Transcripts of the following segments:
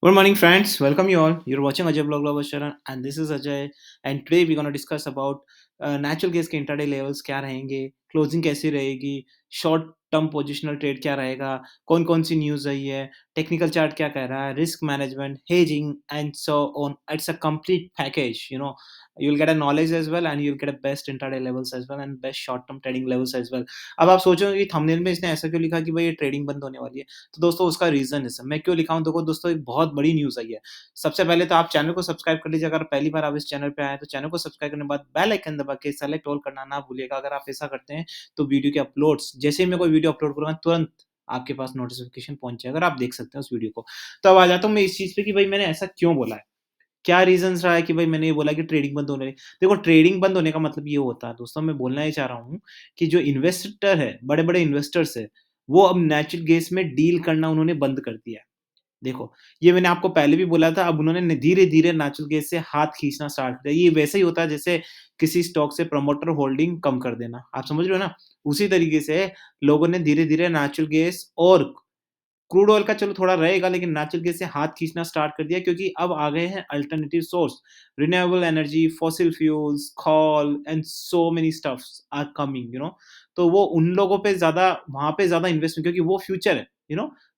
Good morning, friends. Welcome you all. You're watching Ajay Blog Global Sharan, and this is Ajay. And today we're gonna discuss about natural gas के intraday levels क्या रहेंगे, closing कैसी रहेगी, short term positional trade क्या रहेगा, कौन कौन सी news आई है, टेक्निकल चार्ट क्या कह रहा है, risk management, hedging and so on. It's a complete package. You'll get a knowledge as well, and you'll get a best intraday levels as well, and best short term trading levels as well. अब आप सोचोगे कि thumbnail में इसने ऐसा क्यों लिखा कि भाई ये ट्रेडिंग बंद होने वाली है. तो दोस्तों उसका रीज़न है सब। मैं क्यों लिखा हूँ, देखो दोस्तों एक बहुत बड़ी न्यूज़ आई है। सबसे पहले तो आप चैनल को सब्सक्राइब कर लीजिए, अगर पहली बार आप इस चैनल पे आए हैं तो चैनल को सब्सक्राइब करने के बाद बेल आइकन दबा के सेलेक्ट ऑल करना ना भूलिएगा। अगर आप ऐसा करते हैं तो वीडियो के अपलोड्स जैसे ही मैं कोई वीडियो अपलोड करूँगा तुरंत आपके पास नोटिफ़िकेशन पहुँच जाएगा और आप देख सकते हैं उस वीडियो को। तो अब आ जाता हूँ मैं इस चीज़ पे कि भाई मैंने ऐसा क्यों बोला है? क्या रीज़न्स रहा है कि भाई मैंने ये बोला कि ट्रेडिंग बंद होने लगी? देखो ट्रेडिंग बंद होने का मतलब ये होता है दोस्तों, मैं बोलना ये चाह रहा हूँ कि जो इन्वेस्टर है, बड़े-बड़े इन्वेस्टर्स हैं, वो अब नेचुरल गैस में डील करना उन्होंने बंद कर दिया है। देखो, ये मैंने आपको पहले भी बोला था, अब उन्होंने धीरे-धीरे नेचुरल गैस से हाथ खींचना स्टार्ट किया। ये वैसे ही होता है जैसे किसी स्टॉक से प्रमोटर होल्डिंग कम कर देना। आप समझ रहे हो ना? उसी तरीके से लोगों ने धीरे-धीरे नेचुरल गैस और क्रूड ऑयल का चलो थोड़ा रहेगा, लेकिन नेचुरल गैस से हाथ खींचना स्टार्ट कर दिया क्योंकि अब आ गए हैं alternative source, renewable energy, fossil fuels, coal and so many stuffs are coming तो वो उन लोगों पे ज़्यादा वहाँ पे ज़्यादा इन्वेस्टमेंट क्योंकि वो फ्यूचर है,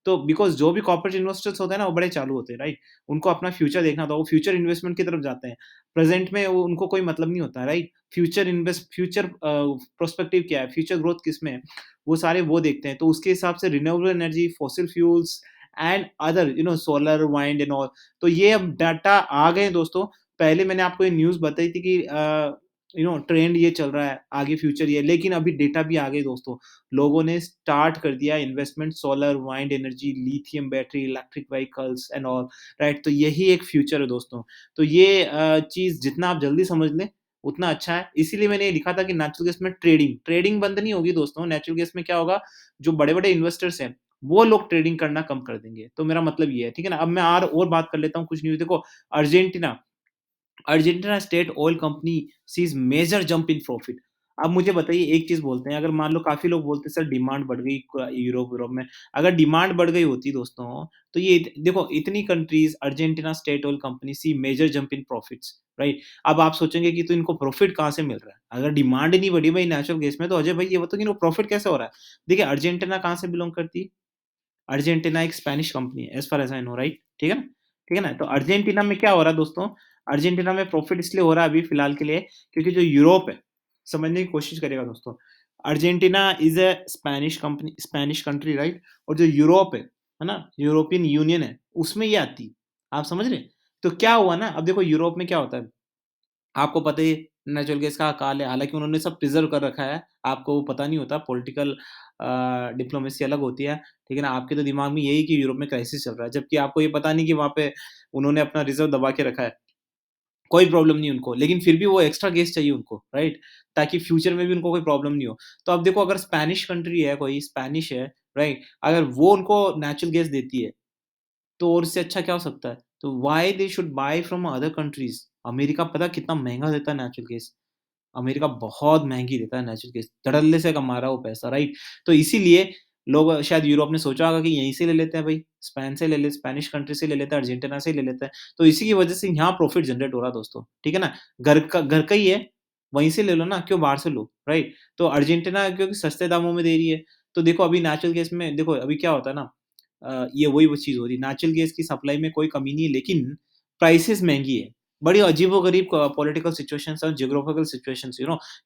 तो बिकॉज़ जो भी कॉर्पोरेट इन्वेस्टर्स होते हैं ना, वो बड़े चालू होते हैं, राइट? उनको अपना फ्यूचर देखना होता है, वो फ्यूचर इन्वेस्टमेंट की तरफ जाते हैं। प्रेज़ेंट में वो उनको कोई मतलब नहीं होता है, राइट? फ्यूचर प्रोस्पेक्टिव क्या है, फ्यूचर ग्रोथ किसमें है, वो सारे वो देखते हैं। तो उसके हिसाब से renewable energy, fossil fuels and other solar, wind and all. तो ये अब डाटा आ गए हैं दोस्तों। पहले मैंने आपको ये न्यूज़ बताई थी कि ट्रेंड ये चल रहा है, आगे फ्यूचर ये है, लेकिन अभी डेटा भी आ गए दोस्तों। लोगों ने स्टार्ट कर दिया investment solar, wind energy, lithium battery, electric vehicles and all, right? तो यही एक फ्यूचर है दोस्तों। तो ये चीज़ जितना आप जल्दी समझ लें, उतना अच्छा है। इसीलिए मैंने ये लिखा था कि नेचुरल गैस में ट्रेडिंग बंद नहीं होगी दोस्तों। नेचुरल गैस में क्या होगा, जो बड़े-बड़े इन्वेस्टर्स हैं, वो लोग ट्रेडिंग करना कम कर देंगे। तो मेरा मतलब ये है, ठीक है ना? अब मैं और बात कर लेता हूँ कुछ न्यूज़ देखो। Argentina Argentina state oil company sees major jump in profit. अब मुझे बताइए एक चीज़ बोलते हैं, अगर मान लो काफ़ी लोग बोलते हैं सर डिमांड बढ़ गई यूरोप यूरोप में। अगर डिमांड बढ़ गई होती दोस्तों, तो ये देखो इतनी countries Argentina state oil company sees major jump in profits, right? अब आप सोचेंगे कि तो इनको प्रॉफिट कहाँ से मिल रहा है? अगर डिमांड ही नहीं बढ़ी भाई नेचुरल गैस में, तो अजय भाई ये बताओ कि इनको प्रॉफिट कैसे हो रहा है? देखिए अर्जेंटीना कहाँ से बिलॉन्ग करती है? अर्जेंटीना एक स्पेनिश कंपनी है, as far as I know, right? ठीक है ना? ठीक है ना? तो अर्जेंटीना में क्या हो रहा है दोस्तों, अर्जेंटीना में प्रॉफ़िट इसलिए हो रहा है अभी फ़िलहाल के लिए क्योंकि जो यूरोप है, समझने की कोशिश करिएगा दोस्तों। Argentina is a Spanish country, right? और जो यूरोप है ना? यूरोपियन यूनियन है, उसमें ये आती है। आप समझ रहे हैं? तो क्या हुआ ना, अब देखो यूरोप में क्या होता है, आपको पता ही है नेचुरल गैस का अकाल है, हालाँकि उन्होंने सब प्रिज़र्व कर रखा है, आपको वो पता नहीं होता पॉलिटिकल डिप्लोमेसी अलग होती है, ठीक है ना? आपके तो दिमाग में यही कि यूरोप में क्राइसिस चल रहा है, जबकि आपको ये पता नहीं कि वहाँ पे उन्होंने अपना रिज़र्व दबा के रखा है। कोई प्रॉब्लम नहीं उनको, लेकिन फिर भी वो एक्स्ट्रा गैस चाहिए उनको, राइट? ताकि फ्यूचर में भी उनको कोई प्रॉब्लम नहीं हो। तो अब देखो अगर स्पेनिश कंट्री है कोई, स्पेनिश है, राइट? अगर वो उनको नेचुरल गैस देती है तो और इससे अच्छा क्या हो सकता है? तो why they should buy from other countries? America पता कितना महँगा देता है नेचुरल गैस? अमेरिका बहुत महँगी देता है नेचुरल गैस, धड़ल्ले से कमा रहा है वो पैसा, राइट? तो इसीलिए लोग शायद यूरोप ने सोचा होगा कि यहीं से ले लेते हैं भई, स्पेन से ले ले स्पेनिश कंट्री से ले लेते हैं, अर्जेंटीना से ही ले लेते हैं। तो इसी की वजह से यहाँ प्रॉफिट जनरेट हो रहा है दोस्तों, ठीक है ना? घर का ही है, वहीं से ले लो ना, क्यों बाहर से लो, राइट? तो अर्जेंटीना क्योंकि सस्ते दामों में दे रही है, तो देखो अभी नेचुरल गैस में देखो अभी क्या होता है ना, ये वही वो चीज़ हो रही है, नेचुरल गैस की सप्लाई में कोई कमी नहीं है, लेकिन प्राइसेज़ महँगी है। बड़ी अजीबो-गरीब पॉलिटिकल सिचुएशंस और जियोग्राफिकल सिचुएशंस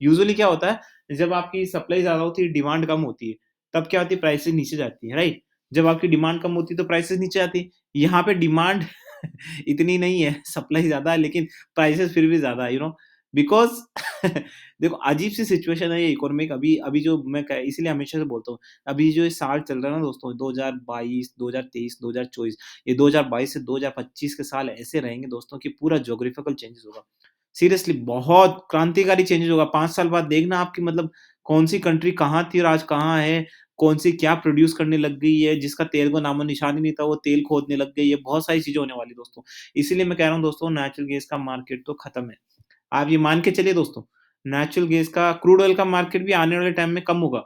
यूजुअली क्या होता है, जब आपकी सप्लाई ज़्यादा होती है, डिमांड कम होती है, तब क्या होती है प्राइसेज़ नीचे जाती है, राइट? जब आपकी डिमांड कम होती है, तो प्राइसेज़ नीचे आती है। यहाँ पे डिमांड इतनी नहीं है, सप्लाई ज़्यादा है, लेकिन प्राइसेज़ फिर भी ज़्यादा है, बिकॉज़ देखो अजीब-सी सिचुएशन है ये इकोनॉमिक अभी अभी जो मैं क इसीलिए हमेशा से बोलता हूँ, अभी जो ये साल चल रहा है ना दोस्तों 2022, 2023, 2024, ये 2022 से 2025 के साल ऐसे रहेंगे दोस्तों कि पूरा ज्योग्राफिकल चेंजेस होगा। सीरियसली बहुत क्रांतिकारी चेंजेस होगा, 5 साल बाद देखना आपकी मतलब कौन-सी कंट्री कहाँ थी और आज कहाँ है, कौन-सी क्या प्रोड्यूस करने लग गई है, जिसका तेल का नामो-निशान ही नहीं था, वो तेल खोदने लग गई है, बहुत सारी चीज़ें होने वाली है दोस्तों। इसीलिए मैं कह रहा हूँ दोस्तों नेचुरल गैस का मार्केट तो खत्म है। आप ये मान के चलिए दोस्तों, नेचुरल गैस का क्रूड ऑयल का मार्केट भी आने वाले टाइम में कम होगा।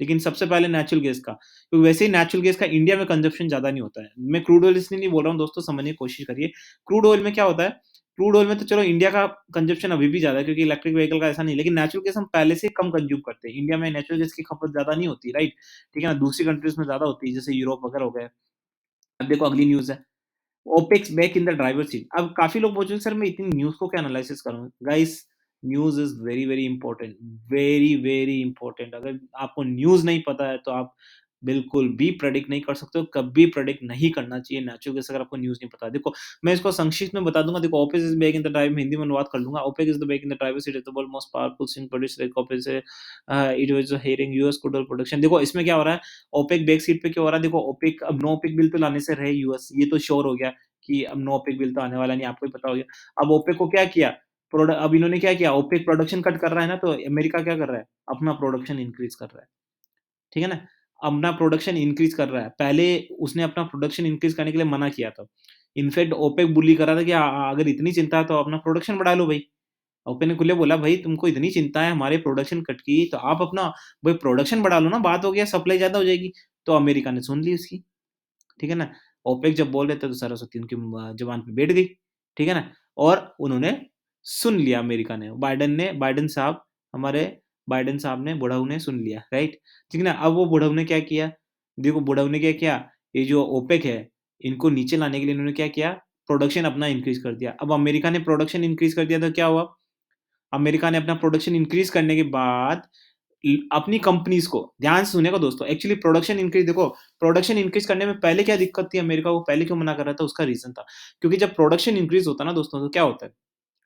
लेकिन सबसे पहले नेचुरल गैस का, क्योंकि वैसे ही नेचुरल गैस का इंडिया में कंज़म्पशन ज़्यादा नहीं होता है। मैं क्रूड ऑयल इसलिए नहीं बोल रहा हूँ दोस्तों, समझने की कोशिश करिए। क्रूड ऑयल में क्या होता है, क्रूड ऑयल में तो चलो इंडिया का कंज़म्पशन अभी भी ज़्यादा है क्योंकि इलेक्ट्रिक व्हीकल का ऐसा नहीं है, लेकिन नेचुरल गैस हम पहले से कम कंज़्यूम करते हैं। इंडिया में नेचुरल गैस की खपत ज़्यादा नहीं होती, राइट? ठीक है ना? दूसरी कंट्रीज़ में ज़्यादा होती है, जैसे यूरोप वगैरह हो गए। अब देखो अगली न्यूज़ है, opex back in the driver seat. अब काफ़ी लोग पूछेंगे सर मैं इतनी न्यूज़ को क्या एनालाइसिस करूँ? Guys, news is very, very important, very, very important. अगर आपको न्यूज़ नहीं पता है तो आप बिल्कुल भी प्रेडिक्ट नहीं कर सकते हो, कभी प्रेडिक्ट नहीं करना चाहिए नेचुरल गैस अगर आपको न्यूज़ नहीं पता है। देखो, मैं इसको संक्षिप्त में बता दूँगा, देखो OPEC is back in the drive में हिंदी में अनुवाद कर लूँगा। OPEC is the back in the driver seat is the world most powerful swing producer like OPEC से it was hearing US crude oil production. देखो इसमें क्या हो रहा है, ओपेक बैक सीट पे क्या हो रहा है, देखो ओपेक अब नो ओपेक बिल तो लाने से रहे यूएस, ये तो श्योर हो गया कि अब नो ओपेक बिल तो आने वाला नहीं, आपको ही पता हो गया। अब ओपेक को क्या किया, अब इन्होंने क्या किया, ओपेक प्रोडक्शन कट कर रहा है ना, तो अमेरिका क्या कर रहा है, अपना प्रोडक्शन इंक्रीज़ कर रहा है। ठीक है ना? अपना प्रोडक्शन इंक्रीज़ कर रहा है। पहले उसने अपना प्रोडक्शन इंक्रीज़ करने के लिए मना किया था। इनफैक्ट ओपेक बुली कर रहा था कि अगर इतनी चिंता है तो अपना प्रोडक्शन बढ़ा लो भई। ओपेक ने खुले बोला भई तुमको इतनी चिंता है हमारे प्रोडक्शन कट की, तो आप अपना भई प्रोडक्शन बढ़ा लो ना, बात हो गया, सप्लाई ज़्यादा हो जाएगी। तो अमेरिका ने सुन ली उसकी। ठीक है ना? ओपेक जब बोल रहे थे तो सरस्वती उनकी ज़ुबान पे बैठ गई, ठीक है ना? और उन्होंने सुन लिया अमेरिका ने, बाइडेन साहब, हमारे बाइडेन साहब ने, बुढ़ऊ ने सुन लिया, राइट? ठीक है ना? अब वो बुढ़ऊ ने क्या किया, देखो बुढ़ऊ ने क्या किया, ये जो ओपेक है, इनको नीचे लाने के लिए इन्होंने क्या किया, प्रोडक्शन अपना इंक्रीज़ कर दिया। अब अमेरिका ने प्रोडक्शन इंक्रीज़ कर दिया तो क्या हुआ? अमेरिका ने अपना प्रोडक्शन इंक्रीज़ करने के बाद अपनी कंपनीज़ को, ध्यान से सुनिएगा दोस्तों, एक्चुअली प्रोडक्शन इंक्रीज़, देखो प्रोडक्शन इंक्रीज़ करने में पहले क्या दिक्कत थी अमेरिका को, पहले क्यों मना कर रहा था, उसका रीज़न था। क्योंकि जब प्रोडक्शन इंक्रीज़ होता है ना दोस्तों, तो क्या होता है,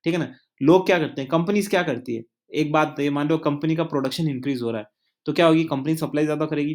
ठीक है ना? लोग क्या करते हैं, कंपनीज़ क्या करती है, एक बात ये मान लो कंपनी का प्रोडक्शन इंक्रीज़ हो रहा है, तो क्या होगी, कंपनी सप्लाई ज़्यादा करेगी,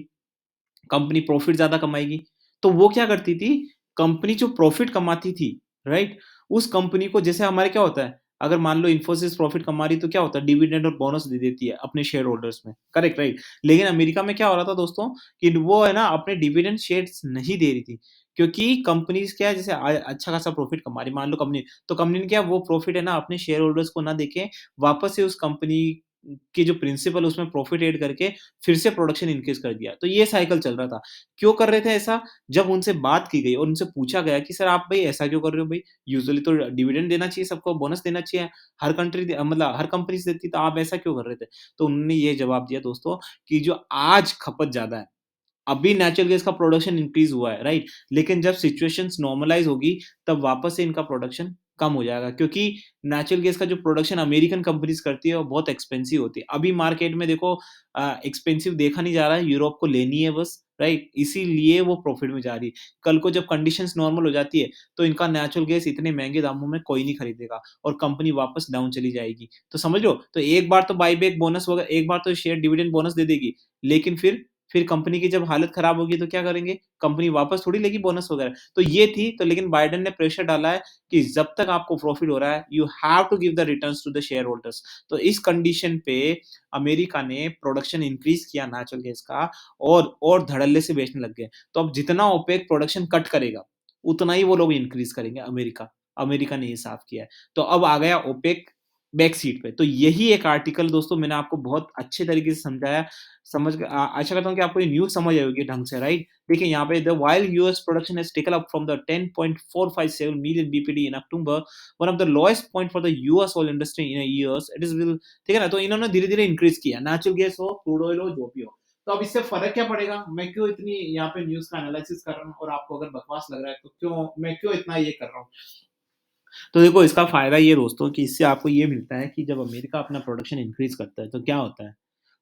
कंपनी प्रॉफ़िट ज़्यादा कमाएगी। तो वो क्या करती थी, कंपनी जो प्रॉफ़िट कमाती थी, राइट? उस कंपनी को, जैसे हमारे क्या होता है, अगर मान लो इन्फोसिस प्रॉफ़िट कमा रही है, तो क्या होता है, डिविडेंड और बोनस दे देती है अपने शेयर होल्डर्स में, करेक्ट, राइट? लेकिन अमेरिका में क्या हो रहा था दोस्तों, कि वो है ना अपने डिविडेंड शेयर्स नहीं दे रही थी, क्योंकि कंपनीज़ क्या है, जैसे अच्छा खासा प्रॉफ़िट कमा रही है, मान लो कंपनी, तो कंपनी ने क्या, वो प्रॉफ़िट है ना अपने शेयर होल्डर्स को ना देके, वापस से उस कंपनी की जो प्रिंसिपल उसमें प्रॉफ़िट ऐड करके फिर से प्रोडक्शन इंक्रीज़ कर दिया। तो ये साइकिल चल रहा था। क्यों कर रहे थे ऐसा? जब उनसे बात की गई और उनसे पूछा गया कि सर आप भई ऐसा क्यों कर रहे हो भई? यूजुअली तो डिविडेंड देना चाहिए सबको, बोनस देना चाहिए। हर कंट्री मतलब हर कंपनीज़ देती, तो आप ऐसा क्यों कर रहे थे? तो उन्होंने ये जवाब दिया दोस्तों, कि जो आज खपत ज़्यादा है, अभी नेचुरल गैस का प्रोडक्शन इंक्रीज़ हुआ है, राइट? लेकिन जब सिचुएशंस नॉर्मलाइज़ होगी, तब वापस से इनका प्रोडक्शन कम हो जाएगा, क्योंकि नेचुरल गैस का जो प्रोडक्शन अमेरिकन कंपनीज़ करती है, वो बहुत एक्सपेंसिव होती है। अभी मार्केट में देखो एक्सपेंसिव देखा नहीं जा रहा है, यूरोप को लेनी है बस, राइट? इसीलिए वो प्रॉफिट में जा रही है। कल को जब कंडीशंस नॉर्मल हो जाती है, तो इनका नेचुरल गैस इतने महँगे दामों में कोई नहीं खरीदेगा और कंपनी वापस डाउन चली जाएगी। तो समझ लो, तो एक बार तो बायबैक बोनस वगैरह, एक बार तो शेयर डिविडेंड बोनस दे देगी, लेकिन फिर कंपनी की जब हालत खराब होगी तो क्या करेंगे? कंपनी वापस थोड़ी लेगी बोनस वगैरह। तो ये थी, तो लेकिन बाइडेन ने प्रेशर डाला है कि जब तक आपको प्रॉफिट हो रहा है, you have to give the returns to the shareholders. तो इस कंडीशन पे अमेरिका ने प्रोडक्शन इंक्रीज़ किया नेचुरल गैस का, और धड़ल्ले से बेचने लग गए। तो अब जितना ओपेक प्रोडक्शन कट करेगा, उतना ही वो लोग इंक्रीज़ करेंगे अमेरिका। अमेरिका ने ये साफ किया है। तो अब आ गया ओपेक बैक सीट पे। तो यही एक आर्टिकल दोस्तों मैंने आपको बहुत अच्छे तरीके से समझाया। आशा करता हूँ कि आपको ये न्यूज़ समझ आई होगी ढंग से, राइट? देखिए यहाँ पे, the while US production has taken up from the 10.457 million BPD in October, one of the lowest point for the US oil industry in a years, it is will, ठीक है ना? तो इन्होंने धीरे-धीरे इंक्रीज़ किया, नेचुरल गैस हो, crude oil हो, जो भी हो। तो अब इससे फ़र्क क्या पड़ेगा? मैं क्यों इतनी यहाँ पे न्यूज़ का एनालिसिस कर रहा हूँ, और आपको अगर बकवास लग रहा है, तो मैं क्यों इतना ये कर रहा हूँ? तो देखो इसका फ़ायदा ये दोस्तों, कि इससे आपको ये मिलता है कि जब अमेरिका अपना प्रोडक्शन इंक्रीज़ करता है, तो क्या होता है?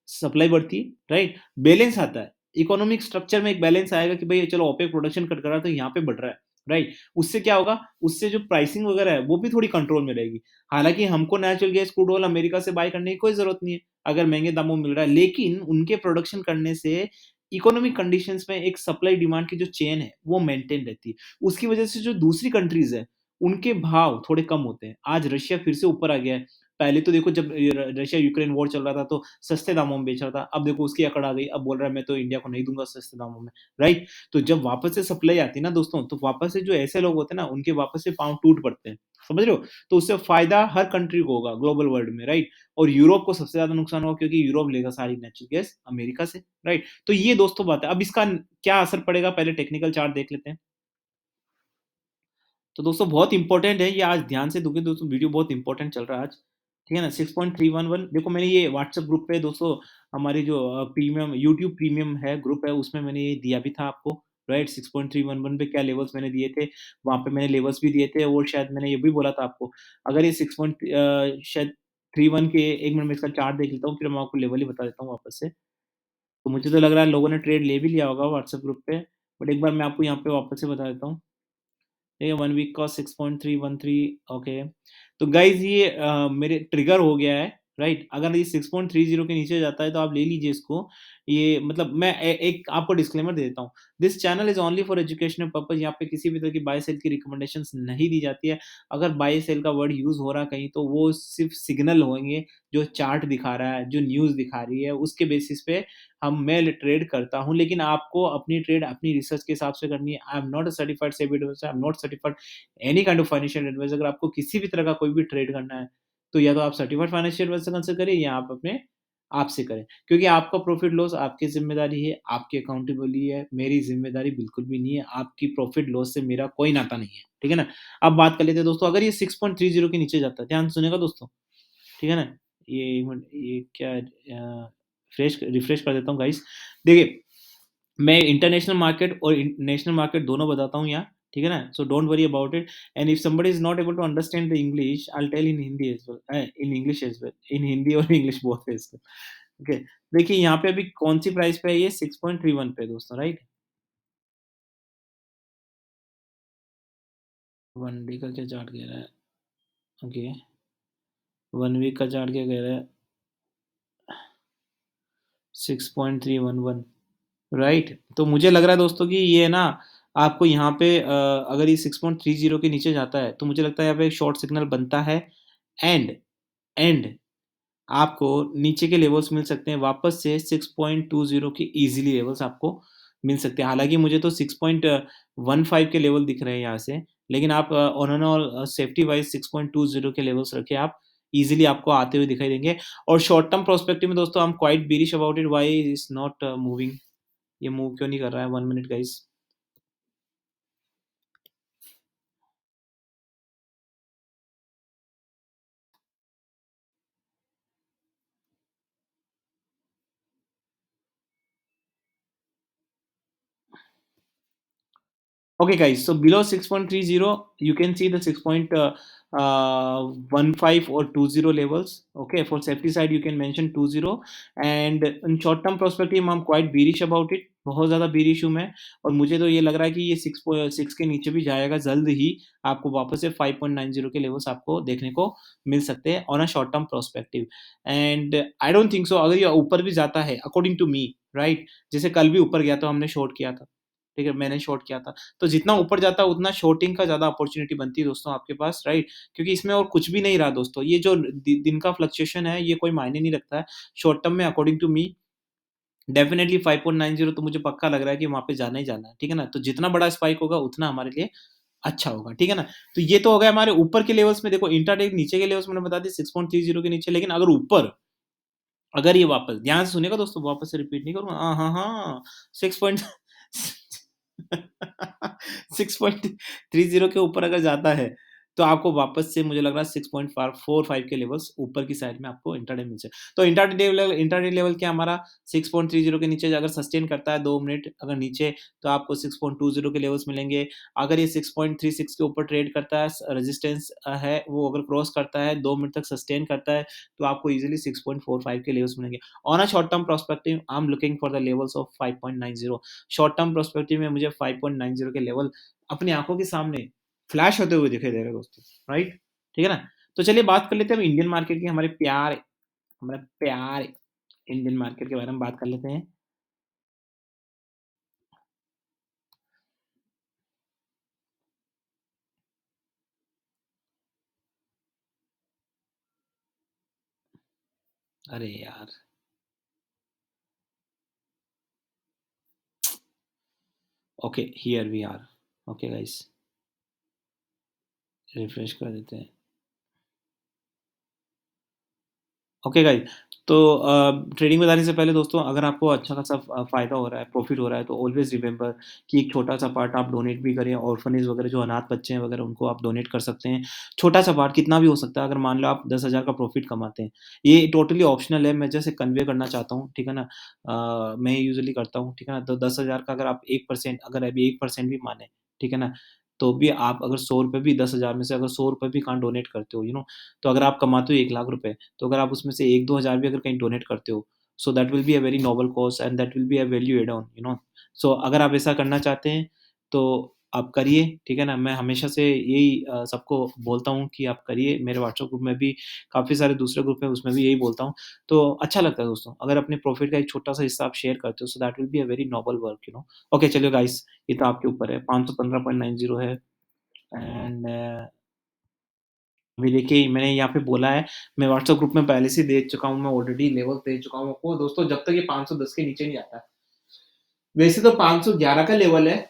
सप्लाई बढ़ती है, राइट? बैलेंस आता है। इकोनॉमिक स्ट्रक्चर में एक बैलेंस आएगा कि भई चलो ओपेक प्रोडक्शन कट कर रहा है तो यहाँ पे बढ़ रहा है, राइट? उससे क्या होगा? उससे जो प्राइसिंग वगैरह है वो भी थोड़ी कंट्रोल में रहेगी। हालाँकि हमको natural gas, crude oil America से बाय करने की कोई ज़रूरत नहीं है, अगर महँगे दामों में मिल रहा है। लेकिन उनके प्रोडक्शन करने से इकोनॉमिक कंडीशंस में एक सप्लाई डिमांड की जो चेन है, वो मेंटेन रहती है। उसकी वजह से जो दूसरी कंट्रीज़ हैं, उनके भाव थोड़े कम होते हैं। आज रशिया फिर से ऊपर आ गया है। पहले तो देखो जब रशिया यूक्रेन वॉर चल रहा था तो सस्ते दामों में बेच रहा था। अब देखो उसकी अकड़ आ गई, अब बोल रहा है मैं तो इंडिया को नहीं दूँगा सस्ते दामों में, राइट? तो जब वापस से सप्लाई आती है ना दोस्तों, तो वापस से जो ऐसे लोग होते हैं ना, उनके वापस से पाँव टूट पड़ते हैं। समझ रहे हो? तो उससे फ़ायदा हर कंट्री को होगा ग्लोबल वर्ल्ड में, राइट? और यूरोप को सबसे ज़्यादा नुकसान होगा क्योंकि यूरोप लेगा सारी नेचुरल गैस अमेरिका से, राइट? तो ये दोस्तों बात है। अब इसका क्या असर पड़ेगा पहले टेक्निकल चार्ट देख लेते हैं। तो दोस्तों बहुत इंपॉर्टेंट है ये, आज ध्यान से देखिए दोस्तों, वीडियो बहुत इंपॉर्टेंट चल रहा है आज, ठीक है ना? 6.311 देखो, मैंने ये व्हाट्सएप ग्रुप पे दोस्तों, हमारी जो प्रीमियम यूट्यूब प्रीमियम है ग्रुप है, उसमें मैंने ये दिया भी था आपको, राइट? 6.311 पे क्या लेवल्स मैंने दिए थे, वहाँ पे मैंने लेवल्स भी दिए थे, और शायद मैंने ये भी बोला था आपको, अगर ये 6 शायद 31 के, 1 मिनट में इसका चार्ट देख लेता हूँ, फिर मैं आपको लेवल ही बता देता हूँ वापस से। तो मुझे तो लग रहा है लोगों ने ट्रेड ले भी लिया होगा व्हाट्सएप ग्रुप पे, बट एक बार मैं आपको यहाँ पे वापस से बता देता हूँ। ये 1 वीक का 6.313 ओके। तो गाइज़ ये मेरे ट्रिगर हो गया है, राइट? अगर ये 6.30 के नीचे जाता है तो आप ले लीजिए इसको। ये मतलब मैं एक आपको डिस्क्लेमर दे देता हूँ। This channel is only for educational purpose, यहाँ पे किसी भी तरह की बाय सेल की रिकमेंडेशंस नहीं दी जाती है। अगर बाय सेल का वर्ड यूज़ हो रहा है कहीं, तो वो सिर्फ़ सिग्नल होंगे, जो चार्ट दिखा रहा है, जो न्यूज़ दिखा रही है, उसके बेसिस पे मैं ट्रेड करता हूँ, लेकिन आपको अपनी ट्रेड अपनी रिसर्च के हिसाब से करनी है। I am not a certified SEBI advisor, I am not certified any kind of financial advisor. अगर आपको किसी भी तरह का कोई भी ट्रेड करना है, तो या तो आप सर्टिफाइड फाइनेंशियल एडवाइज़र से कंसल्ट करिए, या आप अपने आप से करें। क्योंकि आपका प्रॉफिट लॉस आपकी ज़िम्मेदारी है, आपकी अकाउंटेबली है, मेरी ज़िम्मेदारी बिल्कुल भी नहीं है। आपकी प्रॉफिट लॉस से मेरा कोई नाता नहीं है, ठीक है ना? अब बात कर लेते हैं दोस्तों, अगर ये 6.30 के नीचे जाता है, ध्यान से सुनिएगा दोस्तों, ठीक है ना? ये एक मिनट, ये क्या फ्रेश रिफ्रेश कर देता हूँ गाइस। देखिए, मैं इंटरनेशनल मार्केट और नेशनल मार्केट दोनों बताता हूँ यहाँ, ठीक है ना? So don't worry about it, and if somebody is not able to understand the English, I will tell in Hindi as well, in English as well, in Hindi और English both as well, okay. देखिए यहाँ पे अभी कौन-सी price पे है ये, 6.31 पे है दोस्तों, राइट? 1 डे का क्या चार्ट कह रहा है? ओके, 1 वीक का चार्ट क्या कह रहा है? 6.311, राइट? तो मुझे लग रहा है दोस्तों कि ये ना आपको यहाँ पे अगर ये 6.30 के नीचे जाता है, तो मुझे लगता है यहाँ पे एक शॉर्ट सिग्नल बनता है, एंड एंड आपको नीचे के लेवल्स मिल सकते हैं वापस से 6.20 के ईज़िली लेवल्स आपको मिल सकते हैं। हालाँकि मुझे तो 6.15 के लेवल दिख रहे हैं यहाँ से, लेकिन आप on an all safety wise 6.20 के लेवल्स रखिए आप, ईज़िली आपको आते हुए दिखाई देंगे। और शॉर्ट टर्म पर्सपेक्टिव में दोस्तों, I am quite bearish about it, why is not moving? ये मूव क्यों नहीं कर रहा है? 1 minute guys. Okay, guys. So below 6.30, you can see the 6.15 or 20 levels. Okay, for safety side, you can mention 20. And in short term perspective, I'm quite bearish about it. बहुत ज़्यादा bearish हूँ मैं, और मुझे तो ये लग रहा है कि ये 6 के नीचे भी जाएगा जल्द ही। आपको वापस से 5.90 के लेवल्स आपको देखने को मिल सकते हैं on a short term perspective. And I don't think so, अगर ये ऊपर भी जाता है अकॉर्डिंग टू मी, राइट? जैसे कल भी ऊपर गया तो हमने शॉर्ट किया था, ठीक है? मैंने शॉर्ट किया था। तो जितना ऊपर जाता है उतना शॉर्टिंग का ज़्यादा अपॉर्च्युनिटी बनती है दोस्तों आपके पास, राइट? क्योंकि इसमें और कुछ भी नहीं रहा दोस्तों। ये जो दिन का फ्लक्चुएशन है, ये कोई मायने नहीं रखता है। शॉर्ट टर्म में अकॉर्डिंग टू मी डेफिनिटली 5.90 तो मुझे पक्का लग रहा है कि वहाँ पे जाना ही जाना है, ठीक है ना? तो जितना बड़ा स्पाइक होगा उतना हमारे लिए अच्छा होगा, ठीक है ना? तो ये तो हो गया हमारे ऊपर के लेवल्स में। देखो इंट्राडे नीचे के लेवल्स मैंने बता दिए 6.30 के नीचे, लेकिन अगर ऊपर, अगर ये वापस ध्यान से सुनिएगा दोस्तों, वापस से रिपीट नहीं करूँगा। हाँ, हाँ, हाँ, 6 पॉइंट 6.30 के ऊपर अगर जाता है, तो आपको वापस से मुझे लग रहा है 6.45 के लेवल्स ऊपर की साइड में आपको इंट्राडे मिल जाए। तो इंट्राडे लेवल क्या हमारा 6.30 के नीचे अगर सस्टेन करता है 2 मिनट अगर नीचे, तो आपको 6.20 के लेवल्स मिलेंगे। अगर ये 6.36 के ऊपर ट्रेड करता है, रेजिस्टेंस है, वो अगर क्रॉस करता है, 2 मिनट तक सस्टेन करता है, तो आपको ईज़िली 6.45 के लेवल्स मिलेंगे। On a short term perspective, I am looking for the levels of 5.90। Short term perspective में मुझे 5.90 के लेवल अपनी आँखों के सामने फ्लैश होते हुए दिखाई देगा दोस्तों, राइट? ठीक है ना? तो चलिए बात कर लेते हैं हम इंडियन मार्केट की, हमारे प्यारे इंडियन मार्केट के बारे में बात कर लेते हैं। अरे यार! Okay, here we are. Okay guys, refresh कर देते हैं। ओके गाइस, तो ट्रेडिंग में जाने से पहले दोस्तों अगर आपको अच्छा खासा फ़ायदा हो रहा है, प्रॉफ़िट हो रहा है तो ऑलवेज़ रिमेंबर कि एक छोटा-सा पार्ट आप डोनेट भी करें, ऑर्फनेज वगैरह जो अनाथ बच्चे हैं वगैरह उनको आप डोनेट कर सकते हैं। छोटा-सा पार्ट कितना भी हो सकता है, अगर मान लो आप 10,000 का प्रॉफ़िट कमाते हैं, ये टोटली ऑप्शनल है, मैं जैसे कन्वे करना चाहता हूँ, ठीक है ना? मैं यूजुअली करता हूँ, ठीक है ना? तो 10,000 का अगर आप 1% अगर अभी 1% भी माने, ठीक है ना? तो भी आप अगर ₹100 भी 10,000 में से अगर ₹100 भी कहाँ डोनेट करते हो, तो अगर आप कमाते हो ₹1,00,000, तो अगर आप उसमें से 1-2 हज़ार भी अगर कहीं डोनेट करते हो, so that will be a very noble cause and that will be a value add on. So अगर आप ऐसा करना चाहते हैं, तो आप करिए, ठीक है ना? मैं हमेशा से यही सबको बोलता हूँ कि आप करिए, मेरे व्हाट्सएप ग्रुप में भी काफ़ी सारे दूसरे ग्रुप हैं, उसमें भी यही बोलता हूँ। तो अच्छा लगता है दोस्तों, अगर अपने प्रॉफ़िट का एक छोटा-सा हिस्सा आप शेयर करते हो, so that will be a very Nobel work. Okay चलिए गाइस, ये तो आपके ऊपर है, 515.90 है एंड अभी देखिए मैंने यहाँ पे बोला है, मैं व्हाट्सएप ग्रुप में पहले से ही दे चुका हूँ, मैं ऑलरेडी लेवल दे चुका हूँ आपको दोस्तों जब तक ये 510 के नीचे नहीं आता। वैसे तो 511 का लेवल है,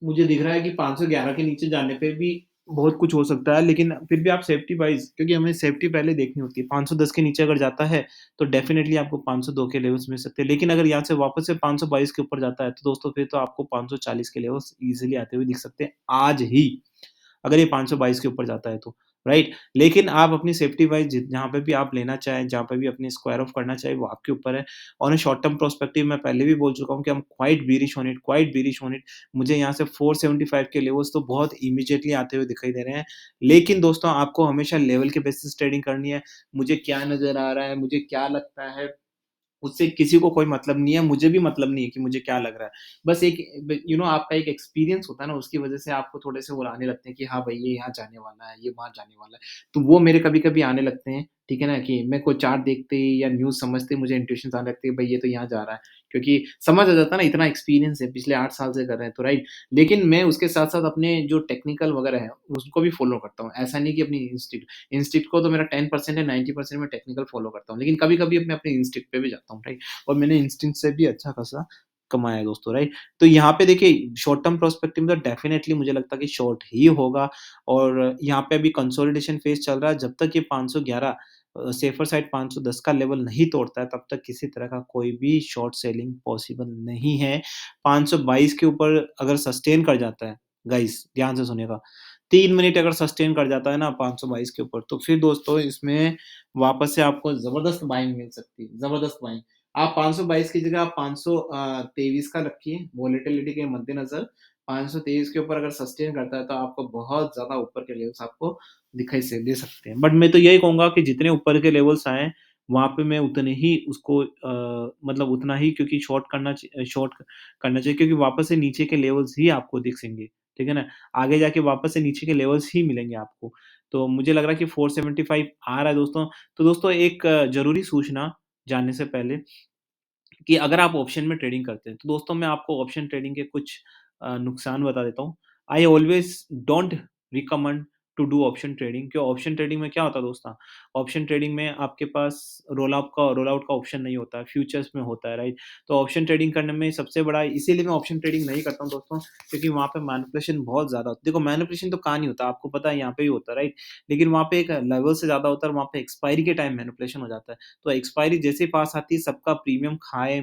मुझे दिख रहा है कि 511 के नीचे जाने पे भी बहुत कुछ हो सकता है, लेकिन फिर भी आप सेफ्टी वाइज़ क्योंकि हमें सेफ्टी पहले देखनी होती है, 510 के नीचे अगर जाता है, तो डेफ़िनिटली आपको 502 के लेवल्स मिल सकते हैं, लेकिन अगर यहाँ से वापस से 522 के ऊपर जाता है, तो दोस्तों फिर तो आपको 540 के लेवल्स ईज़िली आते हुए दिख सकते हैं, आज ही। अगर ये 522 के ऊपर जाता है तो, राइट? लेकिन आप अपनी सेफ्टी वाइज़ जहाँ पे भी आप लेना चाहें, जहाँ पे भी अपनी स्क्वायर ऑफ करना चाहें, वो आपके ऊपर है। On a short term perspective मैं पहले भी बोल चुका हूँ कि I am quite bearish on it. मुझे यहाँ से 475 के लेवल्स तो बहुत इमीडिएटली आते हुए दिखाई दे रहे हैं। लेकिन दोस्तों आपको हमेशा लेवल के बेसिस ट्रेडिंग करनी है। मुझे क्या नज़र आ रहा है, मुझे क्या लगता है उससे किसी को कोई मतलब नहीं है, मुझे भी मतलब नहीं है कि मुझे क्या लग रहा है। बस एक आपका एक एक्सपीरियंस होता है ना, उसकी वज़ह से आपको थोड़े से वो आने लगते हैं कि हाँ भाई, ये यहाँ जाने वाला है, ये वहाँ जाने वाला है। तो वो मेरे कभी-कभी आने लगते हैं, ठीक है ना? कि मेरे को चार्ट देखते ही या न्यूज़ समझते ही मुझे इंट्यूशंस आने लगती है, भाई ये तो यहाँ जा रहा है। क्योंकि समझ आ जाता है ना, इतना एक्सपीरियंस है, पिछले 8 साल से कर रहे हैं, तो राइट। लेकिन मैं उसके साथ-साथ अपने जो टेक्निकल वगैरह है, उसको भी फ़ॉलो करता हूँ। ऐसा नहीं कि अपनी इंस्टिंक्ट इंस्टिंक्ट को तो मेरा 10% है, 90% मैं टेक्निकल फ़ॉलो करता हूँ। लेकिन कभी-कभी मैं अपने इंस्टिंक्ट पे भी जाता हूँ, राइट? और मैंने इंस्टिंक्ट से भी अच्छा खासा कमाया है दोस्तों, राइट? तो यहाँ पे देखिए शॉर्ट टर्म पर्सपेक्टिव में तो डेफ़िनेटली मुझे लगता है कि शॉर्ट ही होगा और यहाँ पे अभी कंसोलिडेशन फेज़ चल रहा है। जब तक ये 511 सेफर साइड 510 का लेवल नहीं तोड़ता है, तब तक किसी तरह का कोई भी शॉर्ट सेलिंग पॉसिबल नहीं है। 522 के ऊपर अगर सस्टेन कर जाता है, गाइज़ ध्यान से सुनिएगा, 3 मिनट अगर सस्टेन कर जाता है ना 522 के ऊपर, तो फिर दोस्तों इसमें वापस से आपको ज़बरदस्त बाइंग मिल सकती है, ज़बरदस्त बाइंग। आप 522 की जगह आप 523 का रखिए, वोलेटिलिटी के मद्देनज़र 523 के ऊपर अगर सस्टेन करता है, तो आपको बहुत ज़्यादा ऊपर के लेवल्स आपको दिखाई से दे सकते हैं। बट मैं तो यही कहूँगा कि जितने ऊपर के लेवल्स आएँ, वहाँ पे मैं उतने ही उसको मतलब उतना ही क्योंकि शॉर्ट करना चाहिए क्योंकि वापस से नीचे के लेवल्स ही आपको दिखेंगे, ठीक है ना? आगे जाके वापस से नीचे के लेवल्स ही मिलेंगे आपको। तो मुझे लग रहा है कि 475 आ रहा है दोस्तों। तो दोस्तों एक ज़रूरी सूचना जानने से पहले कि अगर आप ऑप्शन में ट्रेडिंग करते हैं, तो दोस्तों मैं आपको ऑप्शन ट्रेडिंग के कुछ नुकसान बता देता हूँ। I always don't recommend to do option trading क्यों ऑप्शन ट्रेडिंग में क्या होता है दोस्तों? ऑप्शन ट्रेडिंग में आपके पास रोल आउट का ऑप्शन नहीं होता है, फ्यूचर्स में होता है, राइट? तो ऑप्शन ट्रेडिंग करने में सबसे बड़ा इसीलिए मैं ऑप्शन ट्रेडिंग नहीं करता हूँ दोस्तों, क्योंकि वहाँ पे मैनिपुलेशन बहुत ज़्यादा होता है। देखो मैनिपुलेशन तो कहाँ नहीं होता, आपको पता है यहाँ पे भी होता है, राइट? लेकिन वहाँ पे एक लेवल से ज़्यादा होता है और वहाँ पे एक्सपायरी के टाइम मैनिपुलेशन हो जाता है। तो एक्सपायरी जैसे ही पास आती है सबका प्रीमियम खाने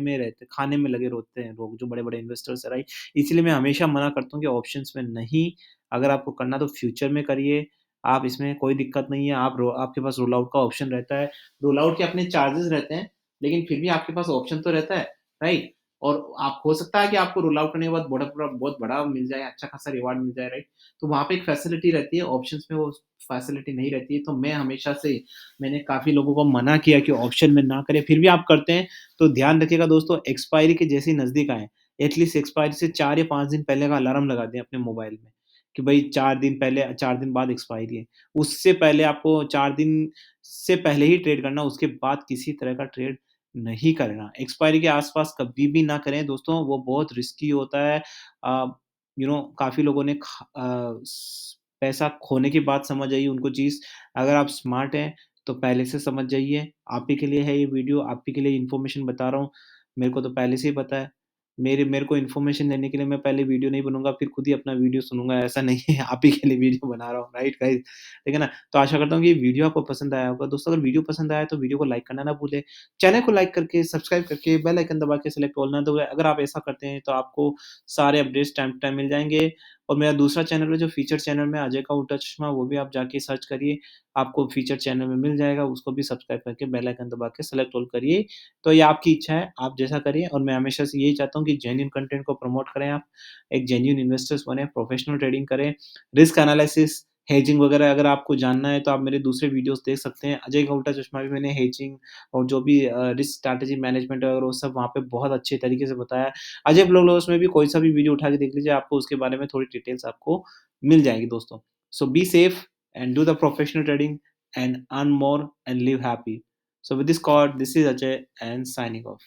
में लगे होते हैं लोग जो बड़े-बड़े इन्वेस्टर्स हैं, राइट? इसीलिए मैं हमेशा मना करता हूँ कि ऑप्शंस में नहीं, अगर आपको करना तो फ्यूचर में करिए, आप इसमें कोई दिक्कत नहीं है, आपके पास रोल आउट का ऑप्शन रहता है, रोल आउट के अपने चार्जेस रहते हैं, लेकिन फिर भी आपके पास ऑप्शन तो रहता है, राइट? और आप हो सकता है कि आपको रोल आउट करने के बाद बहुत बड़ा मिल जाए, अच्छा खासा रिवार्ड मिल जाए, राइट? तो वहाँ पे एक फैसिलिटी रहती है, ऑप्शंस में वो फैसिलिटी नहीं रहती है, तो मैं हमेशा से मैंने काफ़ी लोगों को मना किया कि ऑप्शन में ना करें, फिर भी आप करते हैं, तो ध्यान रखिएगा दोस्तों एक्सपायरी के जैसे ही नज़दीक आएँ, एटलीस्ट एक्सपायरी से 4 या 5 दिन पहले का अलार्म लगा दें अपने मोबाइल में, कि भई 4 दिन पहले 4 दिन बाद एक्सपायरी है। उससे पहले आपको 4 दिन से पहले ही ट्रेड करना, उसके बाद किसी तरह का ट्रेड नहीं करना। एक्सपायरी के आस-पास कभी भी ना करें दोस्तों, वो बहुत रिस्की होता है। काफ़ी लोगों ने पैसा खोने की बात समझ आई उनको चीज़, अगर आप स्मार्ट हैं तो पहले से समझ जाइए, आप ही के लिए है ये वीडियो, आप ही के लिए इन्फॉर्मेशन बता रहा हूँ। मेरे को तो पहले से ही पता है। मेरे को इन्फॉर्मेशन देने के लिए मैं पहले वीडियो नहीं बनूँगा, फिर खुद ही अपना वीडियो सुनूँगा, ऐसा नहीं है, आप ही के लिए वीडियो बना रहा हूँ, राइट गाइज़? ठीक है ना? तो आशा करता हूँ कि ये वीडियो आपको पसंद आया होगा। दोस्तों अगर वीडियो पसंद आया तो वीडियो को लाइक करना ना भूलें। चैनल को लाइक करके, सब्सक्राइब करके, बेल आइकन दबा के सेलेक्ट ऑल ना दबाएँ। अगर आप ऐसा करते हैं तो आपको सारे अपडेट्स टाइम टू टाइम मिल जाएँगे। और मेरा दूसरा चैनल है जो फीचर चैनल में अजय का उल्टा चश्मा, वो भी आप जाके सर्च करिए, आपको फीचर चैनल में मिल जाएगा, उसको भी सब्सक्राइब करके बेल आइकन दबा के सेलेक्ट ऑल करिए। तो ये आपकी इच्छा है, आप जैसा करिए और मैं हमेशा से यही चाहता हूँ कि जेन्युइन कंटेंट को प्रमोट करें आप, एक जेन्युइन इन्वेस्टर्स बनें, प्रोफेशनल ट्रेडिंग करें, रिस्क एनालिसिस, हेजिंग वगैरह अगर आपको जानना है तो आप मेरे दूसरे वीडियोज़ देख सकते हैं। अजय का उल्टा चश्मा भी मैंने हेजिंग और जो भी रिस्क स्ट्रैटेजी मैनेजमेंट है और वो सब वहाँ पे बहुत अच्छे तरीके से बताया है। अजय व्लॉग्स में भी कोई सा भी वीडियो उठा के देख लीजिए, आपको उसके बारे में थोड़ी डिटेल्स आपको मिल जाएगी दोस्तों। So be safe and do the professional trading and earn more and live happy. So with this quote, this is Ajay and signing off.